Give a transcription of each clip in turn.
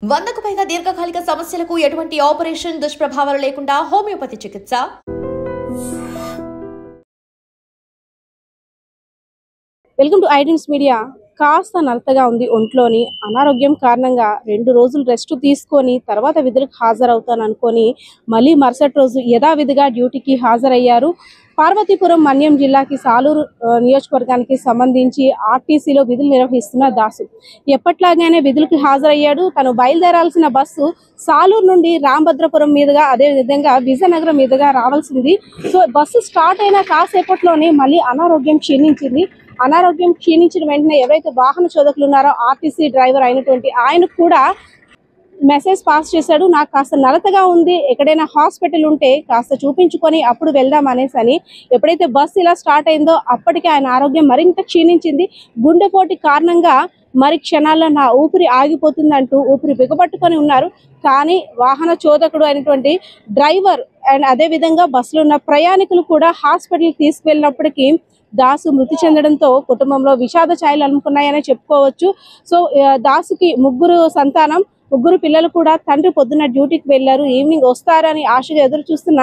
100కు పైగా దీర్ఘకాలిక సమస్యలకు ఎటువంటి ఆపరేషన్ దుష్ప్రభావాలు లేకుండా హోమియోపతి చికిత్స. Welcome to iDreams media. కాస్త నలతగా ఉంది ఒంట్లోని. అనారోగ్యం కారణంగా 2 రోజులు రెస్ట్ తీసుకొని తర్వాత విధులకు హాజరవుతాను అనుకొని మళ్ళీ మరుసటి రోజు యథావిధిగా డ్యూటీకి హాజరయ్యారు. పార్వతీపురం మన్యం జిల్లాకి సాలూరు నియోజకవర్గానికి సంబంధించి ఆర్టీసీలో విధులు నిర్వహిస్తున్న దాసు ఎప్పట్లాగానే విధులకు హాజరయ్యాడు. తను బయలుదేరాల్సిన బస్సు సాలూరు నుండి రాంభద్రపురం మీదుగా అదే విధంగా విజయనగరం మీదుగా రావాల్సింది. సో బస్సు స్టార్ట్ అయిన కాసేపట్లోనే మళ్ళీ అనారోగ్యం క్షీణించింది. అనారోగ్యం క్షీణించిన వెంటనే ఎవరైతే వాహన చోదకులు ఉన్నారో ఆర్టీసీ డ్రైవర్ అయినటువంటి ఆయనకు కూడా మెసేజ్ పాస్ చేశాడు. నాకు కాస్త నలతగా ఉంది, ఎక్కడైనా హాస్పిటల్ ఉంటే కాస్త చూపించుకొని అప్పుడు వెళ్దాం అనేసి అని. ఎప్పుడైతే బస్సు ఇలా స్టార్ట్ అయిందో అప్పటికే ఆయన ఆరోగ్యం మరింత క్షీణించింది. గుండెపోటు కారణంగా మరి క్షణాల్లో నా ఊపిరి ఆగిపోతుందంటూ ఊపిరి బిగపట్టుకొని ఉన్నారు. కానీ వాహన చోదకుడు అయినటువంటి డ్రైవర్ అండ్ అదే విధంగా బస్సులో ఉన్న ప్రయాణికులు కూడా హాస్పిటల్కి తీసుకువెళ్ళినప్పటికీ దాసు మృతి చెందడంతో కుటుంబంలో విషాద ఛాయలు అలుముకున్నాయనే చెప్పుకోవచ్చు. సో దాసుకి 3 సంతానం, 3 పిల్లలు కూడా. తండ్రి పొద్దున్న డ్యూటీకి వెళ్ళారు, ఈవినింగ్ వస్తారని ఆశగా ఎదురు చూస్తున్న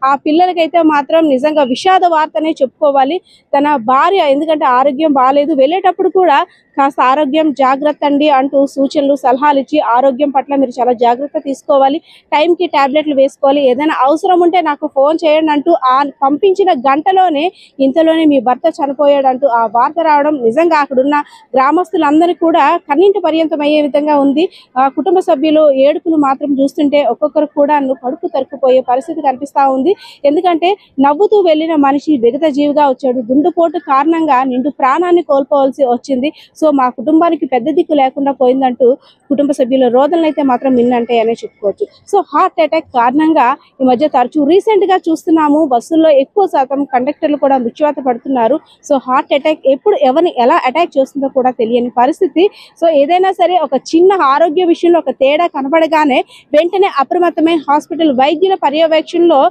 ఆ పిల్లలకైతే మాత్రం నిజంగా విషాద వార్తనే చెప్పుకోవాలి. తన భార్య ఎందుకంటే ఆరోగ్యం బాగాలేదు, వెళ్ళేటప్పుడు కూడా కాస్త ఆరోగ్యం జాగ్రత్త అండి అంటూ సూచనలు సలహాలు ఇచ్చి ఆరోగ్యం పట్ల మీరు చాలా జాగ్రత్త తీసుకోవాలి, టైంకి టాబ్లెట్లు వేసుకోవాలి, ఏదైనా అవసరం ఉంటే నాకు ఫోన్ చేయండి అంటూ ఆ పంపించిన గంటలోనే ఇంతలోనే మీ భర్త చనిపోయాడంటూ ఆ వార్త రావడం నిజంగా అక్కడున్న గ్రామస్తులందరూ కూడా కన్నీటి పర్యంతం అయ్యే విధంగా ఉంది. కుటుంబ సభ్యులు ఏడుపులు మాత్రం చూస్తుంటే ఒక్కొక్కరు కూడా కడుపు తరుక్కుపోయే పరిస్థితి కనిపిస్తా ఉంది. ఎందుకంటే నవ్వుతూ వెళ్ళిన మనిషి విగత జీవిగా వచ్చాడు. గుండెపోటు కారణంగా నిండు ప్రాణాన్ని కోల్పోవాల్సి వచ్చింది. సో మా కుటుంబానికి పెద్ద దిక్కు లేకుండా పోయిందంటూ కుటుంబ సభ్యుల రోదనలు అయితే మాత్రం మిన్నంటాయనే చెప్పుకోవచ్చు. సో హార్ట్ అటాక్ కారణంగా ఈ మధ్య తరచూ రీసెంట్ గా చూస్తున్నాము, బస్సుల్లో ఎక్కువ శాతం కండక్టర్లు కూడా మృత్యువాత పడుతున్నారు. సో హార్ట్ అటాక్ ఎప్పుడు ఎవరిని ఎలా అటాక్ చేస్తుందో కూడా తెలియని పరిస్థితి. సో ఏదైనా సరే ఒక చిన్న ఆరోగ్య విషయంలో ఒక తేడా కనబడగానే వెంటనే అప్రమత్తమై హాస్పిటల్ వైద్యుల పర్యవేక్షణలో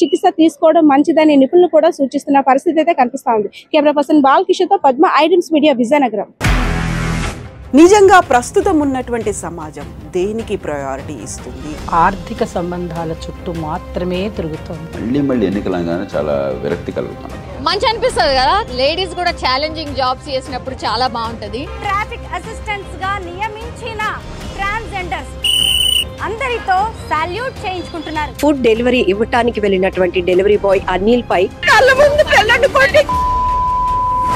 చికిత్స తీసుకోవడం మంచిదని నిపుణులు కూడా సూచిస్తున్న పరిస్థితి అయితే కనిపిస్తా ఉంది. కెమెరా పర్సన్ బాలకిషోర్తో పద్మ, ఐడ్రీమ్స్ మీడియా, విజయనగరం. నిజంగా ప్రస్తుతం ఉన్నటువంటి సమాజం దేనికి ప్రయారిటీ ఇస్తుంది? ఆర్థిక సంబంధాల చుట్టూ మాత్రమే తిరుగుతుంది. మళ్ళీ ఎన్నికలంగానే చాలా విరక్తి కలుగుతాం. మంచి అనిపిస్తుంది కదా, లేడీస్ కూడా ఛాలెంజింగ్ జాబ్స్ చేసినప్పుడు చాలా బాగుంటది. ట్రాఫిక్ అసిస్టెంట్స్ గా నియమించిన ట్రాన్స్జెండర్స్ అందరితో సాల్యూట్ చేయించుకుంటున్నారు. ఫుడ్ డెలివరీ ఇవ్వటానికి వెళ్ళినటువంటి డెలివరీ బాయ్ అనిల్ పై కళ్ళ ముందు